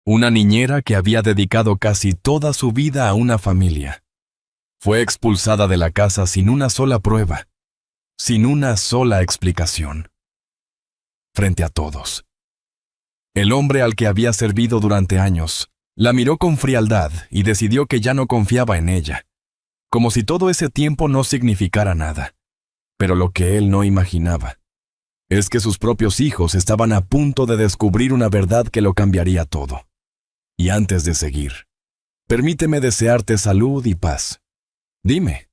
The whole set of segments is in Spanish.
Una niñera que había dedicado casi toda su vida a una familia. Fue expulsada de la casa sin una sola prueba, sin una sola explicación. Frente a todos. El hombre al que había servido durante años la miró con frialdad y decidió que ya no confiaba en ella, como si todo ese tiempo no significara nada. Pero lo que él no imaginaba es que sus propios hijos estaban a punto de descubrir una verdad que lo cambiaría todo. Y antes de seguir, permíteme desearte salud y paz. Dime,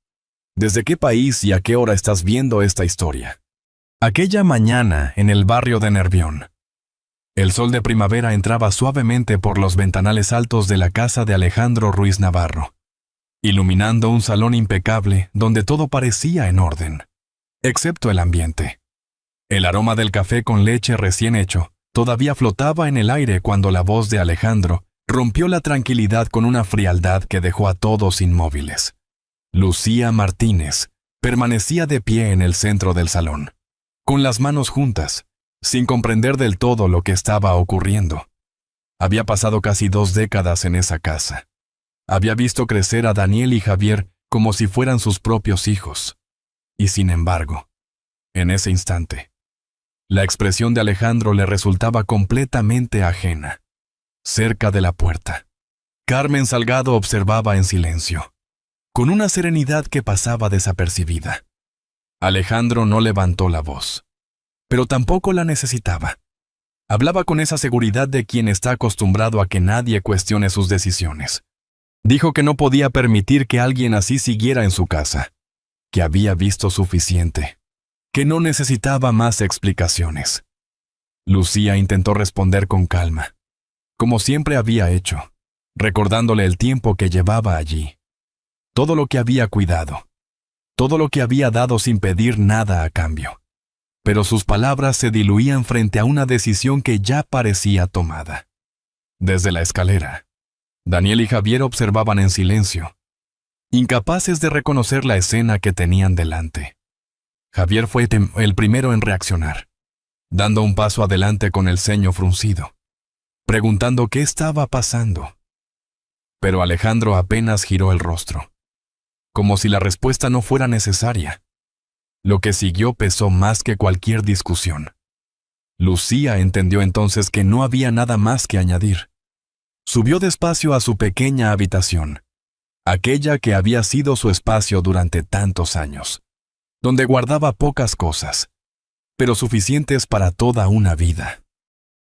¿desde qué país y a qué hora estás viendo esta historia? Aquella mañana en el barrio de Nervión. El sol de primavera entraba suavemente por los ventanales altos de la casa de Alejandro Ruiz Navarro, iluminando un salón impecable donde todo parecía en orden, excepto el ambiente. El aroma del café con leche recién hecho todavía flotaba en el aire cuando la voz de Alejandro rompió la tranquilidad con una frialdad que dejó a todos inmóviles. Lucía Martínez permanecía de pie en el centro del salón, con las manos juntas, sin comprender del todo lo que estaba ocurriendo. Había pasado casi 2 décadas en esa casa. Había visto crecer a Daniel y Javier como si fueran sus propios hijos. Y sin embargo, en ese instante, la expresión de Alejandro le resultaba completamente ajena. Cerca de la puerta, Carmen Salgado observaba en silencio, con una serenidad que pasaba desapercibida. Alejandro no levantó la voz, pero tampoco la necesitaba. Hablaba con esa seguridad de quien está acostumbrado a que nadie cuestione sus decisiones. Dijo que no podía permitir que alguien así siguiera en su casa, que había visto suficiente, que no necesitaba más explicaciones. Lucía intentó responder con calma, como siempre había hecho, recordándole el tiempo que llevaba allí, todo lo que había cuidado, todo lo que había dado sin pedir nada a cambio. Pero sus palabras se diluían frente a una decisión que ya parecía tomada. Desde la escalera, Daniel y Javier observaban en silencio, incapaces de reconocer la escena que tenían delante. Javier fue el primero en reaccionar, dando un paso adelante con el ceño fruncido, preguntando qué estaba pasando. Pero Alejandro apenas giró el rostro, como si la respuesta no fuera necesaria. Lo que siguió pesó más que cualquier discusión. Lucía entendió entonces que no había nada más que añadir. Subió despacio a su pequeña habitación, aquella que había sido su espacio durante tantos años, donde guardaba pocas cosas, pero suficientes para toda una vida.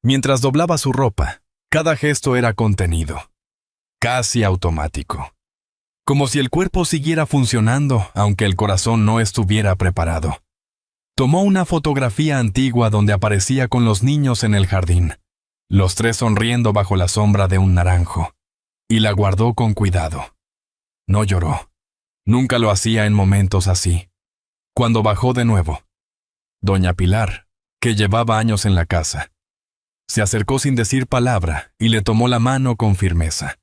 Mientras doblaba su ropa, cada gesto era contenido, casi automático. Como si el cuerpo siguiera funcionando, aunque el corazón no estuviera preparado. Tomó una fotografía antigua donde aparecía con los niños en el jardín, los 3 sonriendo bajo la sombra de un naranjo, y la guardó con cuidado. No lloró. Nunca lo hacía en momentos así. Cuando bajó de nuevo, doña Pilar, que llevaba años en la casa, se acercó sin decir palabra y le tomó la mano con firmeza,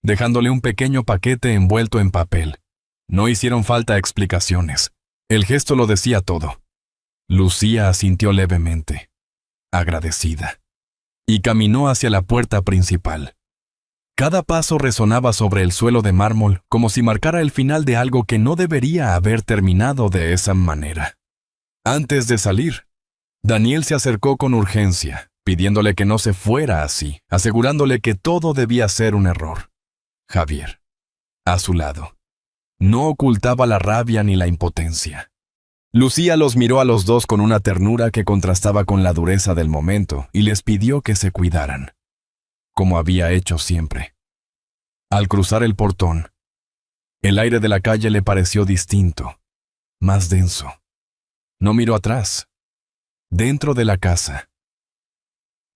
dejándole un pequeño paquete envuelto en papel. No hicieron falta explicaciones. El gesto lo decía todo. Lucía asintió levemente, agradecida, y caminó hacia la puerta principal. Cada paso resonaba sobre el suelo de mármol como si marcara el final de algo que no debería haber terminado de esa manera. Antes de salir, Daniel se acercó con urgencia, pidiéndole que no se fuera así, asegurándole que todo debía ser un error. Javier, a su lado, no ocultaba la rabia ni la impotencia. Lucía los miró a los dos con una ternura que contrastaba con la dureza del momento y les pidió que se cuidaran, como había hecho siempre. Al cruzar el portón, el aire de la calle le pareció distinto, más denso. No miró atrás. Dentro de la casa,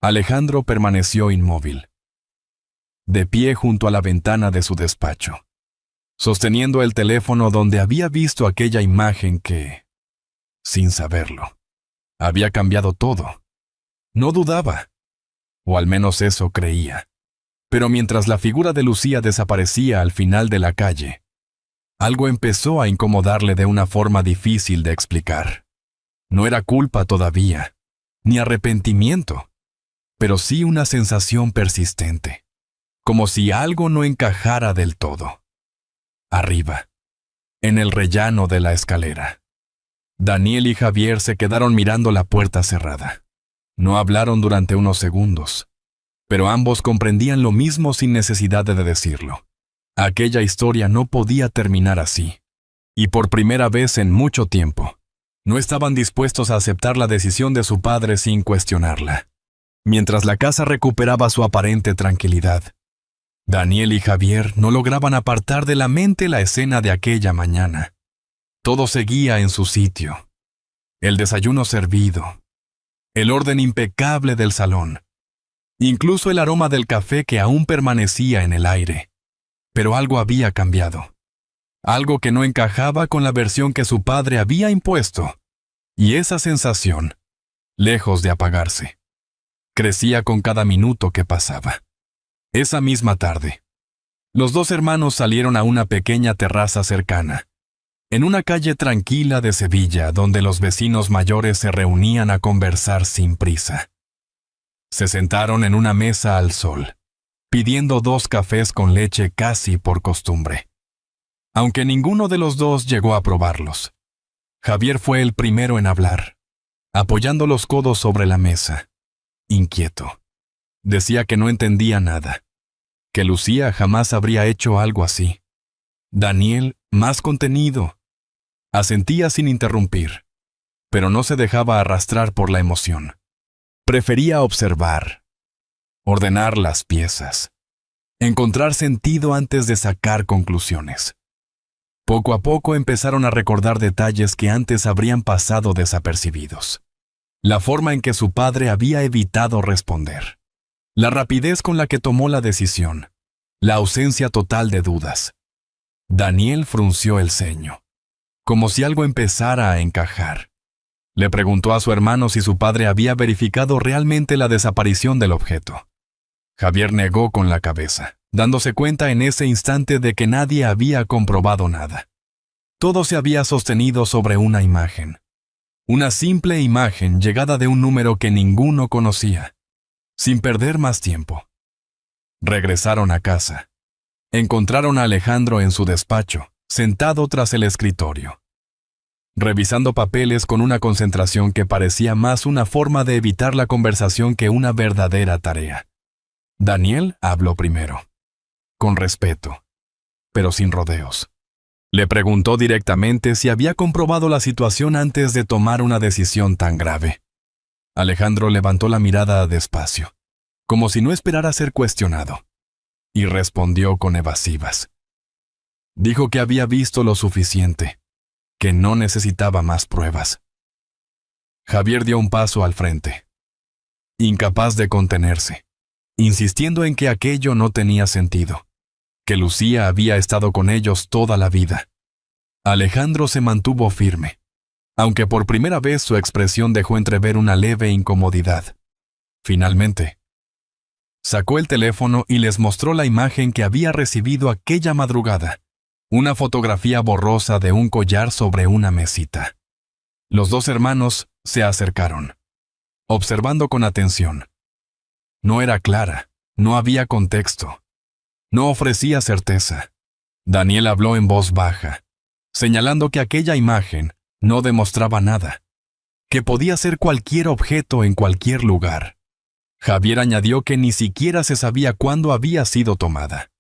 Alejandro permaneció inmóvil, de pie junto a la ventana de su despacho, sosteniendo el teléfono donde había visto aquella imagen que, sin saberlo, había cambiado todo. No dudaba, o al menos eso creía. Pero mientras la figura de Lucía desaparecía al final de la calle, algo empezó a incomodarle de una forma difícil de explicar. No era culpa todavía, ni arrepentimiento, pero sí una sensación persistente. como si algo no encajara del todo. Arriba, en el rellano de la escalera, Daniel y Javier se quedaron mirando la puerta cerrada. No hablaron durante unos segundos, pero ambos comprendían lo mismo sin necesidad de decirlo. Aquella historia no podía terminar así, y por primera vez en mucho tiempo, no estaban dispuestos a aceptar la decisión de su padre sin cuestionarla. Mientras la casa recuperaba su aparente tranquilidad, Daniel y Javier no lograban apartar de la mente la escena de aquella mañana. Todo seguía en su sitio. El desayuno servido, el orden impecable del salón, incluso el aroma del café que aún permanecía en el aire. Pero algo había cambiado. Algo que no encajaba con la versión que su padre había impuesto. Y esa sensación, lejos de apagarse, crecía con cada minuto que pasaba. Esa misma tarde, los dos hermanos salieron a una pequeña terraza cercana, en una calle tranquila de Sevilla donde los vecinos mayores se reunían a conversar sin prisa. Se sentaron en una mesa al sol, pidiendo 2 cafés con leche casi por costumbre. Aunque ninguno de los dos llegó a probarlos, Javier fue el primero en hablar, apoyando los codos sobre la mesa, inquieto. Decía que no entendía nada, que Lucía jamás habría hecho algo así. Daniel, más contenido, asentía sin interrumpir, pero no se dejaba arrastrar por la emoción. Prefería observar, ordenar las piezas, encontrar sentido antes de sacar conclusiones. Poco a poco empezaron a recordar detalles que antes habrían pasado desapercibidos. La forma en que su padre había evitado responder, la rapidez con la que tomó la decisión, la ausencia total de dudas. Daniel frunció el ceño, como si algo empezara a encajar. Le preguntó a su hermano si su padre había verificado realmente la desaparición del objeto. Javier negó con la cabeza, dándose cuenta en ese instante de que nadie había comprobado nada. Todo se había sostenido sobre una imagen. Una simple imagen llegada de un número que ninguno conocía. Sin perder más tiempo, regresaron a casa. Encontraron a Alejandro en su despacho, sentado tras el escritorio, revisando papeles con una concentración que parecía más una forma de evitar la conversación que una verdadera tarea. Daniel habló primero, con respeto, pero sin rodeos. Le preguntó directamente si había comprobado la situación antes de tomar una decisión tan grave. Alejandro levantó la mirada despacio, como si no esperara ser cuestionado, y respondió con evasivas. Dijo que había visto lo suficiente, que no necesitaba más pruebas. Javier dio un paso al frente, incapaz de contenerse, insistiendo en que aquello no tenía sentido, que Lucía había estado con ellos toda la vida. Alejandro se mantuvo firme, aunque por primera vez su expresión dejó entrever una leve incomodidad. Finalmente, sacó el teléfono y les mostró la imagen que había recibido aquella madrugada, una fotografía borrosa de un collar sobre una mesita. Los dos hermanos se acercaron, observando con atención. No era clara, no había contexto, no ofrecía certeza. Daniel habló en voz baja, señalando que aquella imagen no demostraba nada, que podía ser cualquier objeto en cualquier lugar. Javier añadió que ni siquiera se sabía cuándo había sido tomada.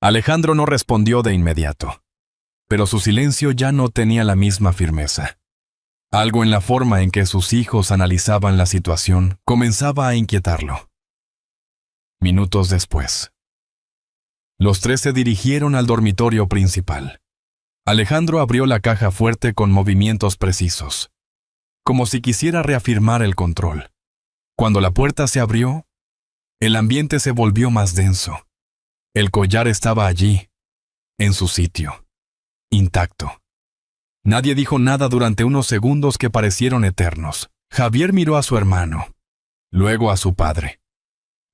Alejandro no respondió de inmediato, pero su silencio ya no tenía la misma firmeza. Algo en la forma en que sus hijos analizaban la situación comenzaba a inquietarlo. Minutos después, los 3 se dirigieron al dormitorio principal. Alejandro abrió la caja fuerte con movimientos precisos, como si quisiera reafirmar el control. Cuando la puerta se abrió, el ambiente se volvió más denso. El collar estaba allí, en su sitio, intacto. Nadie dijo nada durante unos segundos que parecieron eternos. Javier miró a su hermano, luego a su padre,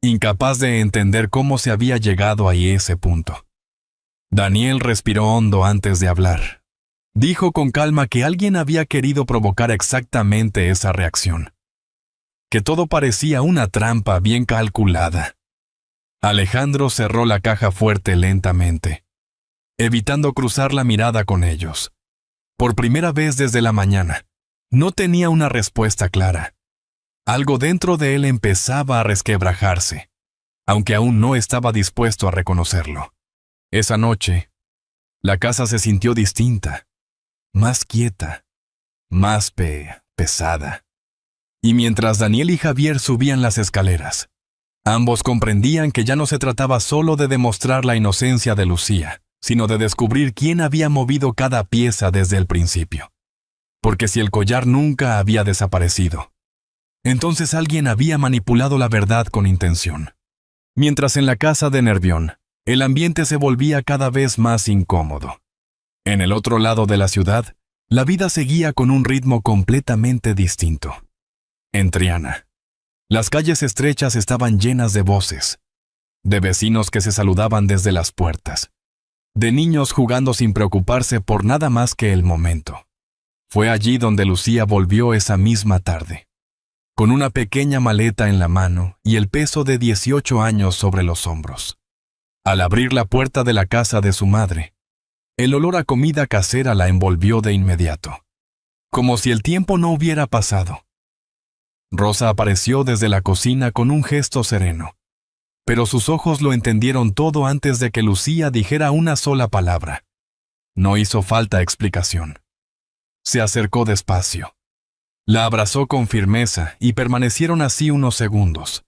incapaz de entender cómo se había llegado a ese punto. Daniel respiró hondo antes de hablar. Dijo con calma que alguien había querido provocar exactamente esa reacción, que todo parecía una trampa bien calculada. Alejandro cerró la caja fuerte lentamente, evitando cruzar la mirada con ellos. Por primera vez desde la mañana, no tenía una respuesta clara. Algo dentro de él empezaba a resquebrajarse, aunque aún no estaba dispuesto a reconocerlo. Esa noche, la casa se sintió distinta, más quieta, más pesada. Y mientras Daniel y Javier subían las escaleras, ambos comprendían que ya no se trataba solo de demostrar la inocencia de Lucía, sino de descubrir quién había movido cada pieza desde el principio. Porque si el collar nunca había desaparecido, entonces alguien había manipulado la verdad con intención. Mientras en la casa de Nervión, el ambiente se volvía cada vez más incómodo. En el otro lado de la ciudad, la vida seguía con un ritmo completamente distinto. En Triana, las calles estrechas estaban llenas de voces, de vecinos que se saludaban desde las puertas, de niños jugando sin preocuparse por nada más que el momento. Fue allí donde Lucía volvió esa misma tarde, con una pequeña maleta en la mano y el peso de 18 años sobre los hombros. Al abrir la puerta de la casa de su madre, el olor a comida casera la envolvió de inmediato, como si el tiempo no hubiera pasado. Rosa apareció desde la cocina con un gesto sereno, pero sus ojos lo entendieron todo antes de que Lucía dijera una sola palabra. No hizo falta explicación. Se acercó despacio. La abrazó con firmeza y permanecieron así unos segundos,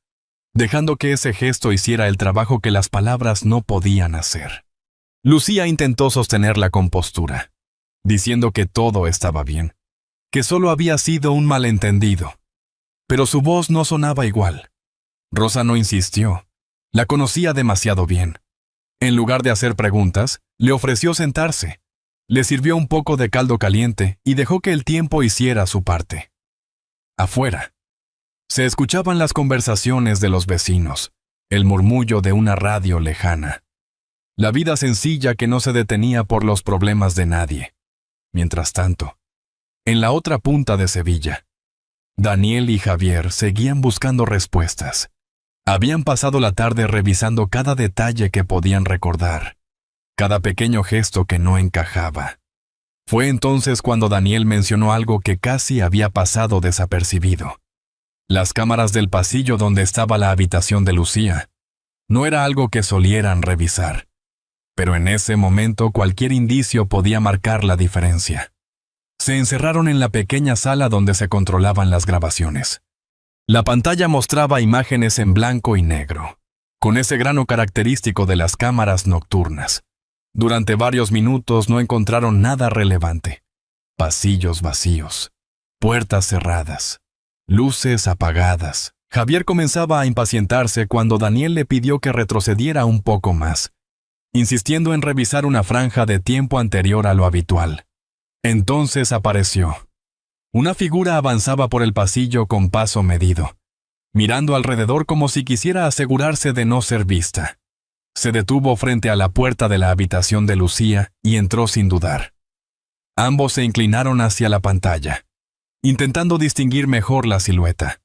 dejando que ese gesto hiciera el trabajo que las palabras no podían hacer. Lucía intentó sostener la compostura, diciendo que todo estaba bien, que solo había sido un malentendido. Pero su voz no sonaba igual. Rosa no insistió. La conocía demasiado bien. En lugar de hacer preguntas, le ofreció sentarse. Le sirvió un poco de caldo caliente y dejó que el tiempo hiciera su parte. Afuera, se escuchaban las conversaciones de los vecinos, el murmullo de una radio lejana. La vida sencilla que no se detenía por los problemas de nadie. Mientras tanto, en la otra punta de Sevilla, Daniel y Javier seguían buscando respuestas. Habían pasado la tarde revisando cada detalle que podían recordar, cada pequeño gesto que no encajaba. Fue entonces cuando Daniel mencionó algo que casi había pasado desapercibido. Las cámaras del pasillo donde estaba la habitación de Lucía. No era algo que solieran revisar, pero en ese momento cualquier indicio podía marcar la diferencia. Se encerraron en la pequeña sala donde se controlaban las grabaciones. La pantalla mostraba imágenes en blanco y negro, con ese grano característico de las cámaras nocturnas. Durante varios minutos no encontraron nada relevante. Pasillos vacíos, puertas cerradas, luces apagadas. Javier comenzaba a impacientarse cuando Daniel le pidió que retrocediera un poco más, insistiendo en revisar una franja de tiempo anterior a lo habitual. Entonces apareció. Una figura avanzaba por el pasillo con paso medido, mirando alrededor como si quisiera asegurarse de no ser vista. Se detuvo frente a la puerta de la habitación de Lucía y entró sin dudar. Ambos se inclinaron hacia la pantalla, intentando distinguir mejor la silueta.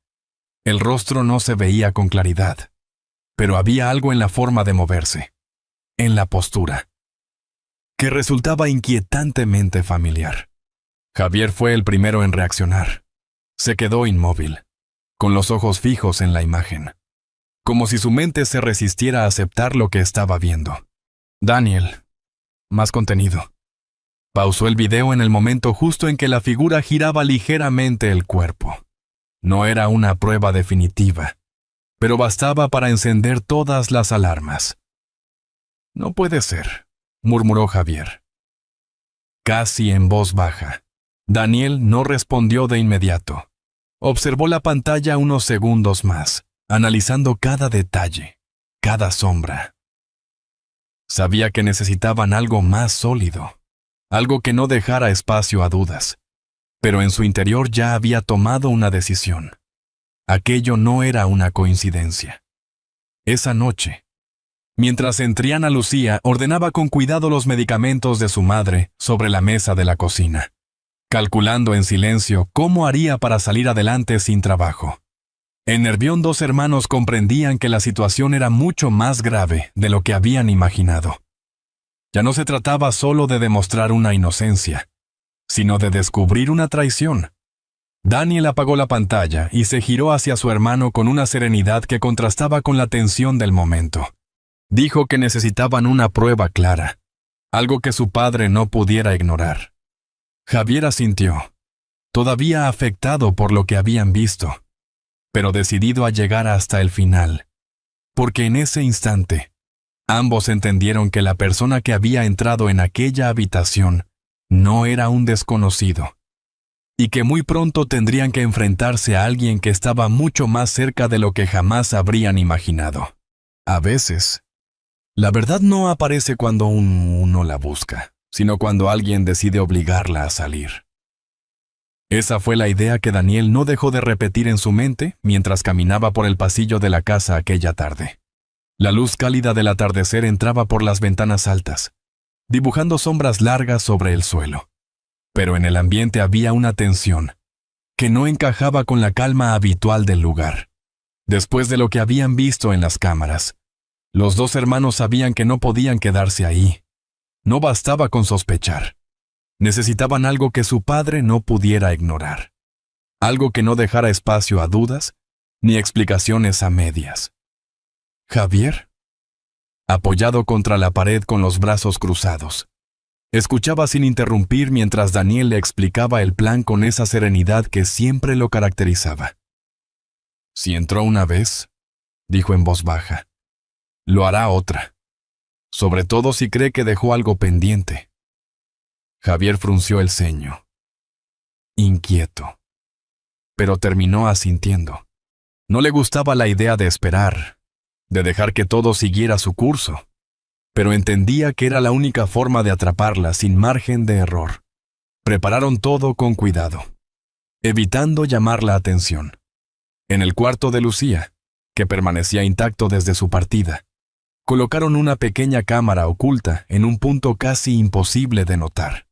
El rostro no se veía con claridad, pero había algo en la forma de moverse, en la postura, que resultaba inquietantemente familiar. Javier fue el primero en reaccionar. Se quedó inmóvil, con los ojos fijos en la imagen, como si su mente se resistiera a aceptar lo que estaba viendo. Daniel, más contenido. Pausó el video en el momento justo en que la figura giraba ligeramente el cuerpo. No era una prueba definitiva, pero bastaba para encender todas las alarmas. No puede ser, murmuró Javier, casi en voz baja. Daniel no respondió de inmediato. Observó la pantalla unos segundos más, analizando cada detalle, cada sombra. Sabía que necesitaban algo más sólido, algo que no dejara espacio a dudas, pero en su interior ya había tomado una decisión. Aquello no era una coincidencia. Esa noche, mientras en Triana Lucía ordenaba con cuidado los medicamentos de su madre sobre la mesa de la cocina, calculando en silencio cómo haría para salir adelante sin trabajo. En Nervión, dos hermanos comprendían que la situación era mucho más grave de lo que habían imaginado. Ya no se trataba solo de demostrar una inocencia, sino de descubrir una traición. Daniel apagó la pantalla y se giró hacia su hermano con una serenidad que contrastaba con la tensión del momento. Dijo que necesitaban una prueba clara, algo que su padre no pudiera ignorar. Javier asintió, todavía afectado por lo que habían visto, pero decidido a llegar hasta el final, porque en ese instante, ambos entendieron que la persona que había entrado en aquella habitación no era un desconocido, y que muy pronto tendrían que enfrentarse a alguien que estaba mucho más cerca de lo que jamás habrían imaginado. A veces, la verdad no aparece cuando uno la busca, sino cuando alguien decide obligarla a salir. Esa fue la idea que Daniel no dejó de repetir en su mente mientras caminaba por el pasillo de la casa aquella tarde. La luz cálida del atardecer entraba por las ventanas altas, dibujando sombras largas sobre el suelo. Pero en el ambiente había una tensión que no encajaba con la calma habitual del lugar. Después de lo que habían visto en las cámaras, los dos hermanos sabían que no podían quedarse ahí. No bastaba con sospechar. Necesitaban algo que su padre no pudiera ignorar. Algo que no dejara espacio a dudas ni explicaciones a medias. Javier, apoyado contra la pared con los brazos cruzados, escuchaba sin interrumpir mientras Daniel le explicaba el plan con esa serenidad que siempre lo caracterizaba. Si entró una vez, dijo en voz baja, lo hará otra, sobre todo si cree que dejó algo pendiente. Javier frunció el ceño, inquieto, pero terminó asintiendo. No le gustaba la idea de esperar, de dejar que todo siguiera su curso, pero entendía que era la única forma de atraparla sin margen de error. Prepararon todo con cuidado, evitando llamar la atención. En el cuarto de Lucía, que permanecía intacto desde su partida, colocaron una pequeña cámara oculta en un punto casi imposible de notar.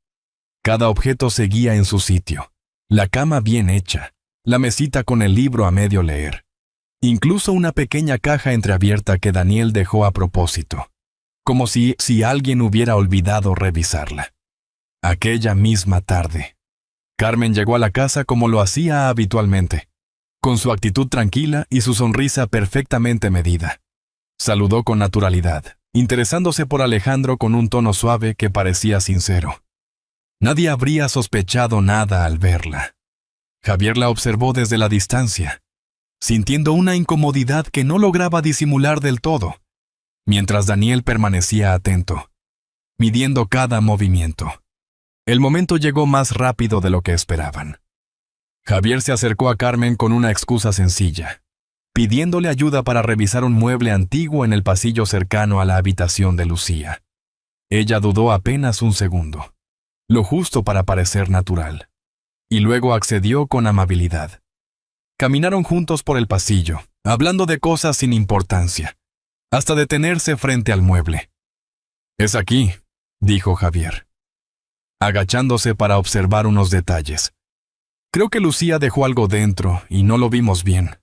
Cada objeto seguía en su sitio, la cama bien hecha, la mesita con el libro a medio leer, incluso una pequeña caja entreabierta que Daniel dejó a propósito, como si alguien hubiera olvidado revisarla. Aquella misma tarde, Carmen llegó a la casa como lo hacía habitualmente, con su actitud tranquila y su sonrisa perfectamente medida. Saludó con naturalidad, interesándose por Alejandro con un tono suave que parecía sincero. Nadie habría sospechado nada al verla. Javier la observó desde la distancia, sintiendo una incomodidad que no lograba disimular del todo, mientras Daniel permanecía atento, midiendo cada movimiento. El momento llegó más rápido de lo que esperaban. Javier se acercó a Carmen con una excusa sencilla, pidiéndole ayuda para revisar un mueble antiguo en el pasillo cercano a la habitación de Lucía. Ella dudó apenas un segundo, lo justo para parecer natural, y luego accedió con amabilidad. Caminaron juntos por el pasillo, hablando de cosas sin importancia, hasta detenerse frente al mueble. «Es aquí», dijo Javier, agachándose para observar unos detalles. «Creo que Lucía dejó algo dentro y no lo vimos bien».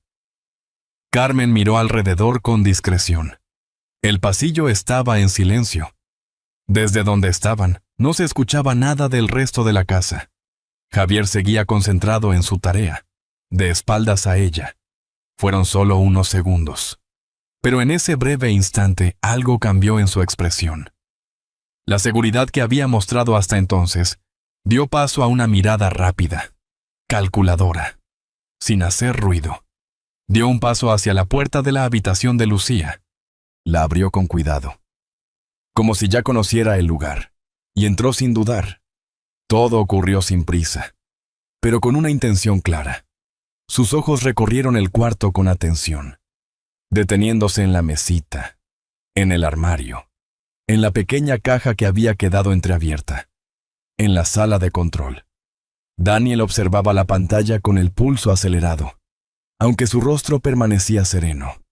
Carmen miró alrededor con discreción. El pasillo estaba en silencio. Desde donde estaban, no se escuchaba nada del resto de la casa. Javier seguía concentrado en su tarea, de espaldas a ella. Fueron solo unos segundos. Pero en ese breve instante algo cambió en su expresión. La seguridad que había mostrado hasta entonces dio paso a una mirada rápida, calculadora, sin hacer ruido. Dio un paso hacia la puerta de la habitación de Lucía. La abrió con cuidado, como si ya conociera el lugar, y entró sin dudar. Todo ocurrió sin prisa, pero con una intención clara. Sus ojos recorrieron el cuarto con atención, deteniéndose en la mesita, en el armario, en la pequeña caja que había quedado entreabierta, en la sala de control. Daniel observaba la pantalla con el pulso acelerado, aunque su rostro permanecía sereno.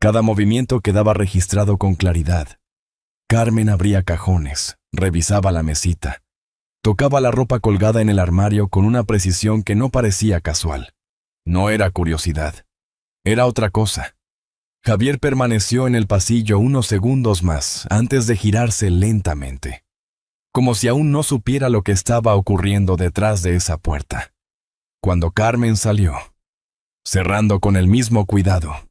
Cada movimiento quedaba registrado con claridad. Carmen abría cajones, revisaba la mesita, tocaba la ropa colgada en el armario con una precisión que no parecía casual. No era curiosidad. Era otra cosa. Javier permaneció en el pasillo unos segundos más antes de girarse lentamente, como si aún no supiera lo que estaba ocurriendo detrás de esa puerta. Cuando Carmen salió, cerrando con el mismo cuidado,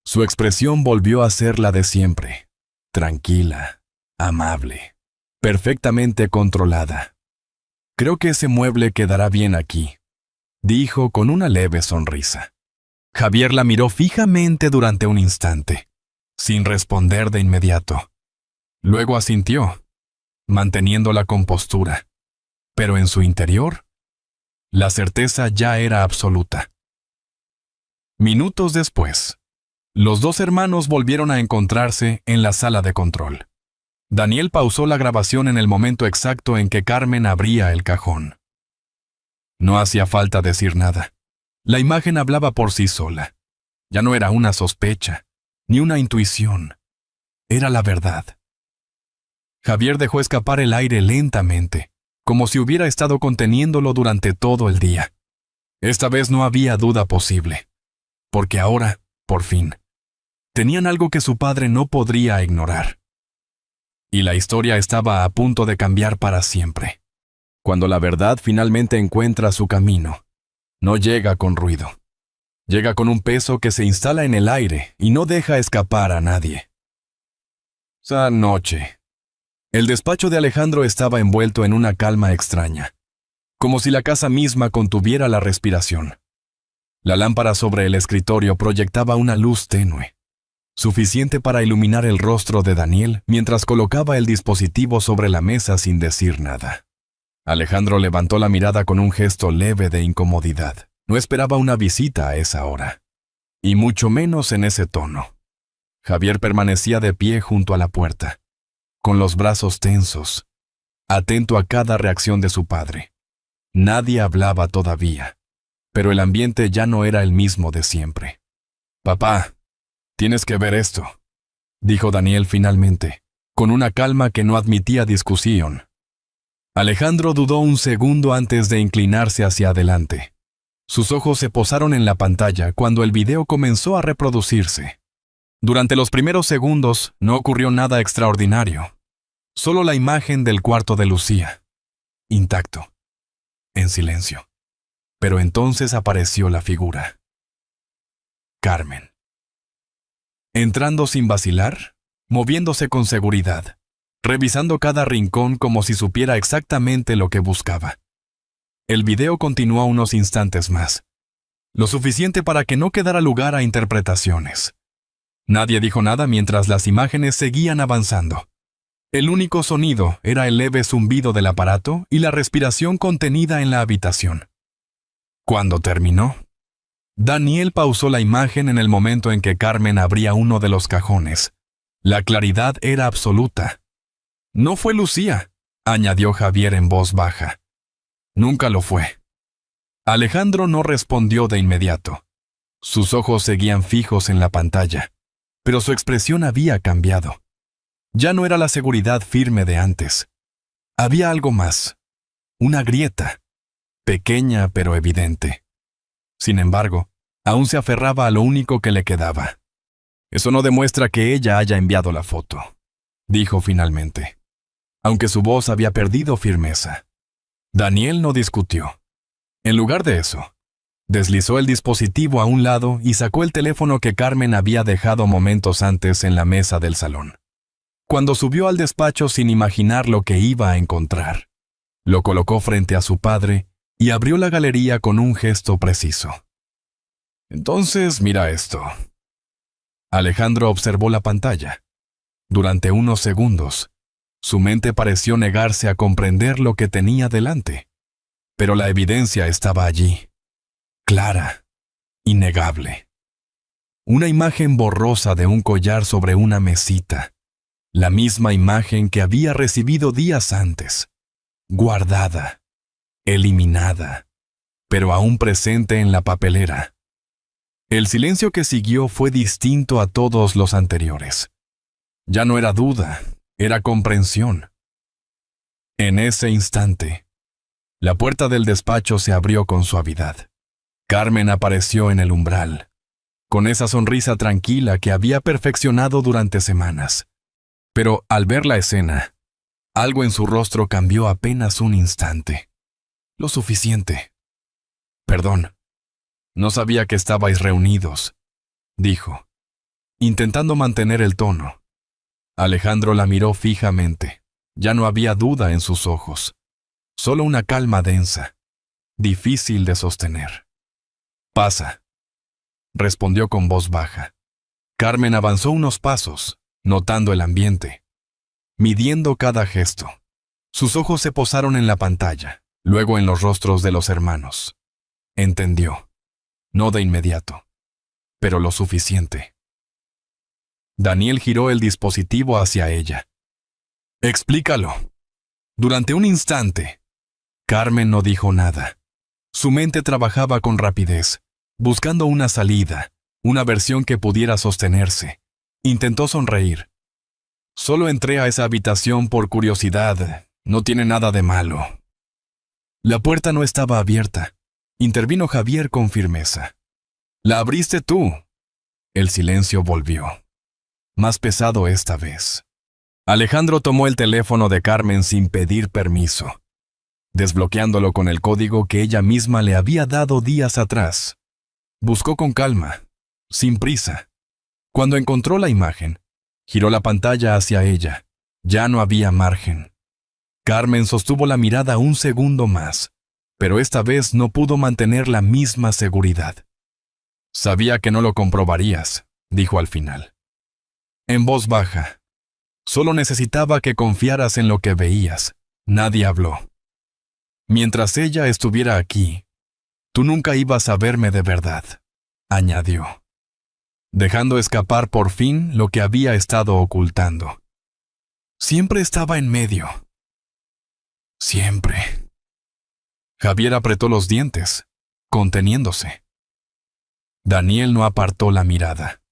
su expresión volvió a ser la de siempre, tranquila, amable, perfectamente controlada. «Creo que ese mueble quedará bien aquí», dijo con una leve sonrisa. Javier la miró fijamente durante un instante, sin responder de inmediato. Luego asintió, manteniendo la compostura, pero en su interior, la certeza ya era absoluta. Minutos después, los dos hermanos volvieron a encontrarse en la sala de control. Daniel pausó la grabación en el momento exacto en que Carmen abría el cajón. No hacía falta decir nada. La imagen hablaba por sí sola. Ya no era una sospecha, ni una intuición. Era la verdad. Javier dejó escapar el aire lentamente, como si hubiera estado conteniéndolo durante todo el día. Esta vez no había duda posible, porque ahora, por fin, tenían algo que su padre no podría ignorar. Y la historia estaba a punto de cambiar para siempre. Cuando la verdad finalmente encuentra su camino, no llega con ruido. Llega con un peso que se instala en el aire y no deja escapar a nadie. Esa noche, el despacho de Alejandro estaba envuelto en una calma extraña, como si la casa misma contuviera la respiración. La lámpara sobre el escritorio proyectaba una luz tenue, suficiente para iluminar el rostro de Daniel mientras colocaba el dispositivo sobre la mesa sin decir nada. Alejandro levantó la mirada con un gesto leve de incomodidad. No esperaba una visita a esa hora, y mucho menos en ese tono. Javier permanecía de pie junto a la puerta, con los brazos tensos, atento a cada reacción de su padre. Nadie hablaba todavía, pero el ambiente ya no era el mismo de siempre. «Papá, tienes que ver esto», dijo Daniel finalmente, con una calma que no admitía discusión. Alejandro dudó un segundo antes de inclinarse hacia adelante. Sus ojos se posaron en la pantalla cuando el video comenzó a reproducirse. Durante los primeros segundos no ocurrió nada extraordinario. Solo la imagen del cuarto de Lucía, intacto, en silencio. Pero entonces apareció la figura. Carmen. Entrando sin vacilar, moviéndose con seguridad, revisando cada rincón como si supiera exactamente lo que buscaba. El video continuó unos instantes más, lo suficiente para que no quedara lugar a interpretaciones. Nadie dijo nada mientras las imágenes seguían avanzando. El único sonido era el leve zumbido del aparato y la respiración contenida en la habitación. Cuando terminó, Daniel pausó la imagen en el momento en que Carmen abría uno de los cajones. La claridad era absoluta. «No fue Lucía», añadió Javier en voz baja. «Nunca lo fue». Alejandro no respondió de inmediato. Sus ojos seguían fijos en la pantalla, pero su expresión había cambiado. Ya no era la seguridad firme de antes. Había algo más. Una grieta, pequeña pero evidente. Sin embargo, aún se aferraba a lo único que le quedaba. «Eso no demuestra que ella haya enviado la foto», dijo finalmente, aunque su voz había perdido firmeza. Daniel no discutió. En lugar de eso, deslizó el dispositivo a un lado y sacó el teléfono que Carmen había dejado momentos antes en la mesa del salón. Cuando subió al despacho sin imaginar lo que iba a encontrar, lo colocó frente a su padre y abrió la galería con un gesto preciso. «Entonces, mira esto». Alejandro observó la pantalla. Durante unos segundos, su mente pareció negarse a comprender lo que tenía delante. Pero la evidencia estaba allí, clara, innegable. Una imagen borrosa de un collar sobre una mesita, la misma imagen que había recibido días antes, guardada, eliminada, pero aún presente en la papelera. El silencio que siguió fue distinto a todos los anteriores. Ya no era duda, era comprensión. En ese instante, la puerta del despacho se abrió con suavidad. Carmen apareció en el umbral, con esa sonrisa tranquila que había perfeccionado durante semanas. Pero al ver la escena, algo en su rostro cambió apenas un instante. Lo suficiente. Perdón. No sabía que estabais reunidos, dijo, intentando mantener el tono. Alejandro la miró fijamente. Ya no había duda en sus ojos. Solo una calma densa, difícil de sostener. Pasa, respondió con voz baja. Carmen avanzó unos pasos, notando el ambiente, midiendo cada gesto. Sus ojos se posaron en la pantalla, luego en los rostros de los hermanos. Entendió. No de inmediato, pero lo suficiente. Daniel giró el dispositivo hacia ella. Explícalo. Durante un instante, Carmen no dijo nada. Su mente trabajaba con rapidez, buscando una salida, una versión que pudiera sostenerse. Intentó sonreír. Solo entré a esa habitación por curiosidad. No tiene nada de malo. La puerta no estaba abierta. Intervino Javier con firmeza. «La abriste tú». El silencio volvió. Más pesado esta vez. Alejandro tomó el teléfono de Carmen sin pedir permiso, desbloqueándolo con el código que ella misma le había dado días atrás. Buscó con calma, sin prisa. Cuando encontró la imagen, giró la pantalla hacia ella. Ya no había margen. Carmen sostuvo la mirada un segundo más, pero esta vez no pudo mantener la misma seguridad. «Sabía que no lo comprobarías», dijo al final. En voz baja. «Solo necesitaba que confiaras en lo que veías». Nadie habló. «Mientras ella estuviera aquí, tú nunca ibas a verme de verdad», añadió, dejando escapar por fin lo que había estado ocultando. «Siempre estaba en medio». «Siempre». Javier apretó los dientes, conteniéndose. Daniel no apartó la mirada.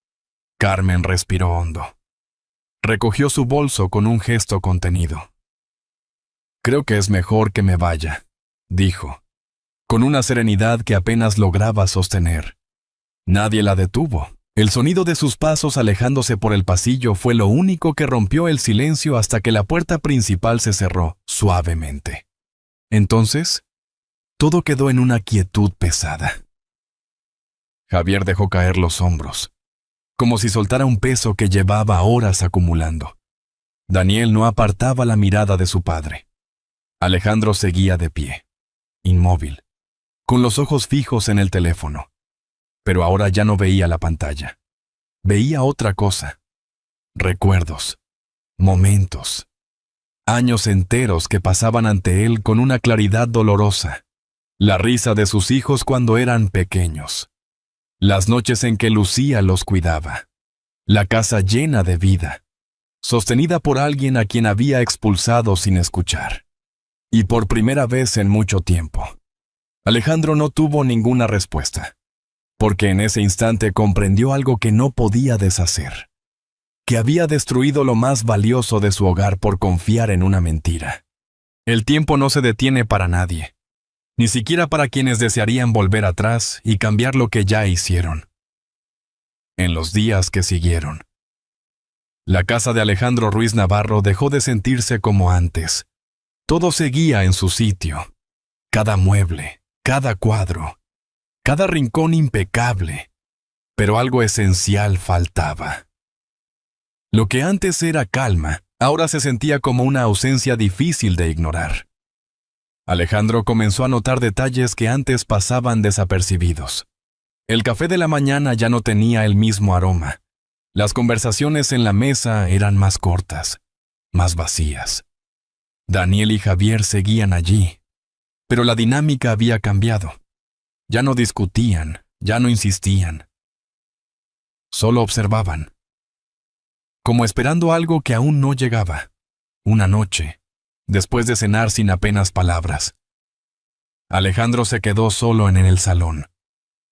Carmen respiró hondo. Recogió su bolso con un gesto contenido. «Creo que es mejor que me vaya», dijo, con una serenidad que apenas lograba sostener. Nadie la detuvo. El sonido de sus pasos alejándose por el pasillo fue lo único que rompió el silencio hasta que la puerta principal se cerró suavemente. Entonces, todo quedó en una quietud pesada. Javier dejó caer los hombros, como si soltara un peso que llevaba horas acumulando. Daniel no apartaba la mirada de su padre. Alejandro seguía de pie, inmóvil, con los ojos fijos en el teléfono. Pero ahora ya no veía la pantalla. Veía otra cosa. Recuerdos, momentos, años enteros que pasaban ante él con una claridad dolorosa. La risa de sus hijos cuando eran pequeños. Las noches en que Lucía los cuidaba. La casa llena de vida, sostenida por alguien a quien había expulsado sin escuchar. Y por primera vez en mucho tiempo, Alejandro no tuvo ninguna respuesta, porque en ese instante comprendió algo que no podía deshacer, que había destruido lo más valioso de su hogar por confiar en una mentira. El tiempo no se detiene para nadie, ni siquiera para quienes desearían volver atrás y cambiar lo que ya hicieron. En los días que siguieron, la casa de Alejandro Ruiz Navarro dejó de sentirse como antes. Todo seguía en su sitio. Cada mueble, cada cuadro, cada rincón impecable. Pero algo esencial faltaba. Lo que antes era calma, ahora se sentía como una ausencia difícil de ignorar. Alejandro comenzó a notar detalles que antes pasaban desapercibidos. El café de la mañana ya no tenía el mismo aroma. Las conversaciones en la mesa eran más cortas, más vacías. Daniel y Javier seguían allí, pero la dinámica había cambiado. Ya no discutían, ya no insistían. Solo observaban, como esperando algo que aún no llegaba. Una noche, después de cenar sin apenas palabras, Alejandro se quedó solo en el salón.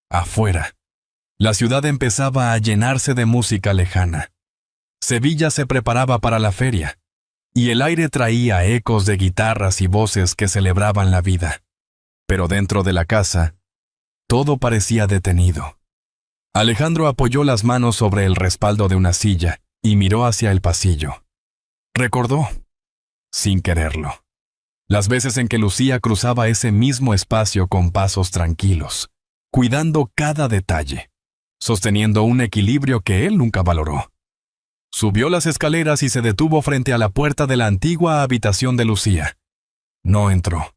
Afuera, la ciudad empezaba a llenarse de música lejana. Sevilla se preparaba para la feria, y el aire traía ecos de guitarras y voces que celebraban la vida. Pero dentro de la casa, todo parecía detenido. Alejandro apoyó las manos sobre el respaldo de una silla y miró hacia el pasillo. Recordó, sin quererlo, las veces en que Lucía cruzaba ese mismo espacio con pasos tranquilos, cuidando cada detalle, sosteniendo un equilibrio que él nunca valoró. Subió las escaleras y se detuvo frente a la puerta de la antigua habitación de Lucía. No entró.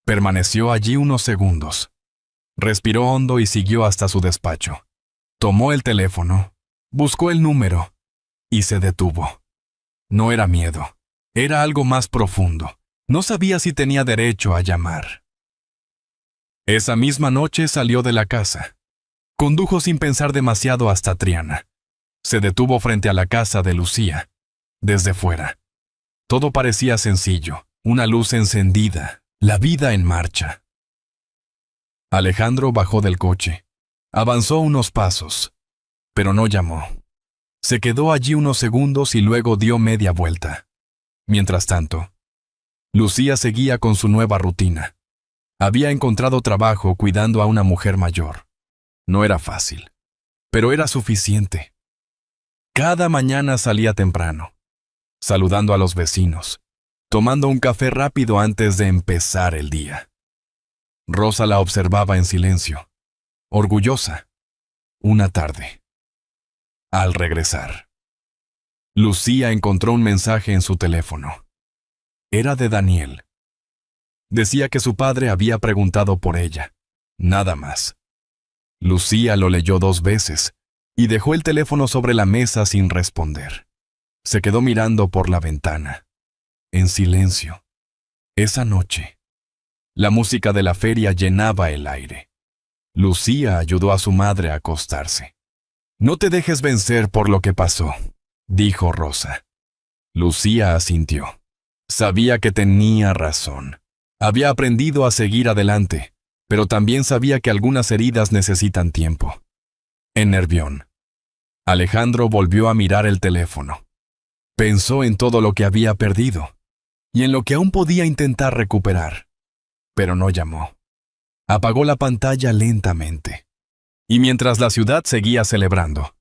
Permaneció allí unos segundos. Respiró hondo y siguió hasta su despacho. Tomó el teléfono, buscó el número y se detuvo. No era miedo, era algo más profundo. No sabía si tenía derecho a llamar. Esa misma noche salió de la casa. Condujo sin pensar demasiado hasta Triana. Se detuvo frente a la casa de Lucía. Desde fuera. Todo parecía sencillo, una luz encendida, la vida en marcha. Alejandro bajó del coche. Avanzó unos pasos, pero no llamó. Se quedó allí unos segundos y luego dio media vuelta. Mientras tanto, Lucía seguía con su nueva rutina. Había encontrado trabajo cuidando a una mujer mayor. No era fácil, pero era suficiente. Cada mañana salía temprano, saludando a los vecinos, tomando un café rápido antes de empezar el día. Rosa la observaba en silencio, orgullosa. Una tarde, al regresar, Lucía encontró un mensaje en su teléfono. Era de Daniel. Decía que su padre había preguntado por ella, nada más. Lucía lo leyó 2 veces y dejó el teléfono sobre la mesa sin responder. Se quedó mirando por la ventana, en silencio. Esa noche, la música de la feria llenaba el aire. Lucía ayudó a su madre a acostarse. «No te dejes vencer por lo que pasó», dijo Rosa. Lucía asintió. Sabía que tenía razón. Había aprendido a seguir adelante, pero también sabía que algunas heridas necesitan tiempo. En Nervión, Alejandro volvió a mirar el teléfono. Pensó en todo lo que había perdido y en lo que aún podía intentar recuperar, pero no llamó. Apagó la pantalla lentamente. Y mientras la ciudad seguía celebrando,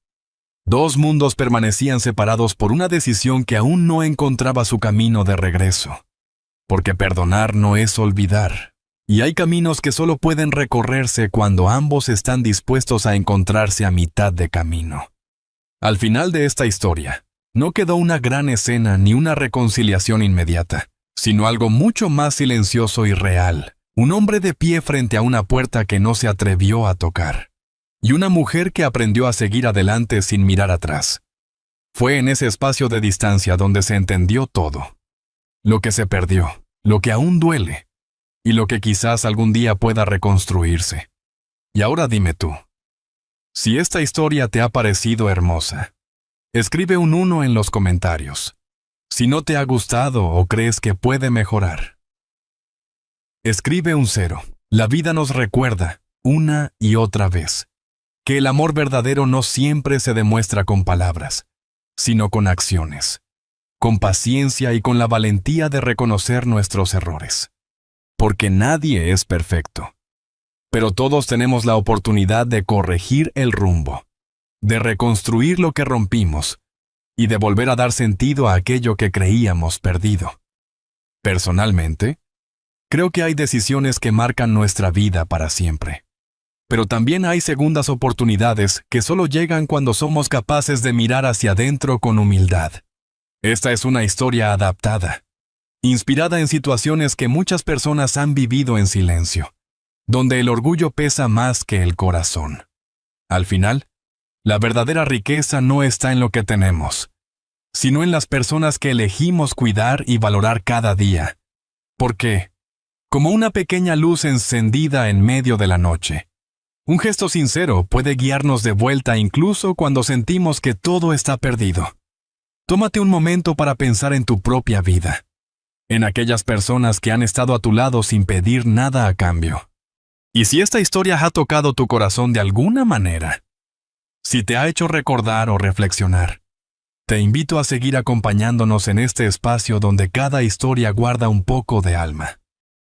2 mundos permanecían separados por una decisión que aún no encontraba su camino de regreso. Porque perdonar no es olvidar. Y hay caminos que solo pueden recorrerse cuando ambos están dispuestos a encontrarse a mitad de camino. Al final de esta historia, no quedó una gran escena ni una reconciliación inmediata, sino algo mucho más silencioso y real. Un hombre de pie frente a una puerta que no se atrevió a tocar. Y una mujer que aprendió a seguir adelante sin mirar atrás. Fue en ese espacio de distancia donde se entendió todo. Lo que se perdió, lo que aún duele, y lo que quizás algún día pueda reconstruirse. Y ahora dime tú, si esta historia te ha parecido hermosa, escribe un 1 en los comentarios. Si no te ha gustado o crees que puede mejorar, escribe un 0. La vida nos recuerda, una y otra vez, que el amor verdadero no siempre se demuestra con palabras, sino con acciones, con paciencia y con la valentía de reconocer nuestros errores. Porque nadie es perfecto, pero todos tenemos la oportunidad de corregir el rumbo, de reconstruir lo que rompimos y de volver a dar sentido a aquello que creíamos perdido. Personalmente, creo que hay decisiones que marcan nuestra vida para siempre. Pero también hay segundas oportunidades que solo llegan cuando somos capaces de mirar hacia adentro con humildad. Esta es una historia adaptada, inspirada en situaciones que muchas personas han vivido en silencio, donde el orgullo pesa más que el corazón. Al final, la verdadera riqueza no está en lo que tenemos, sino en las personas que elegimos cuidar y valorar cada día. Porque, como una pequeña luz encendida en medio de la noche, un gesto sincero puede guiarnos de vuelta incluso cuando sentimos que todo está perdido. Tómate un momento para pensar en tu propia vida, en aquellas personas que han estado a tu lado sin pedir nada a cambio. Y si esta historia ha tocado tu corazón de alguna manera, si te ha hecho recordar o reflexionar, te invito a seguir acompañándonos en este espacio donde cada historia guarda un poco de alma.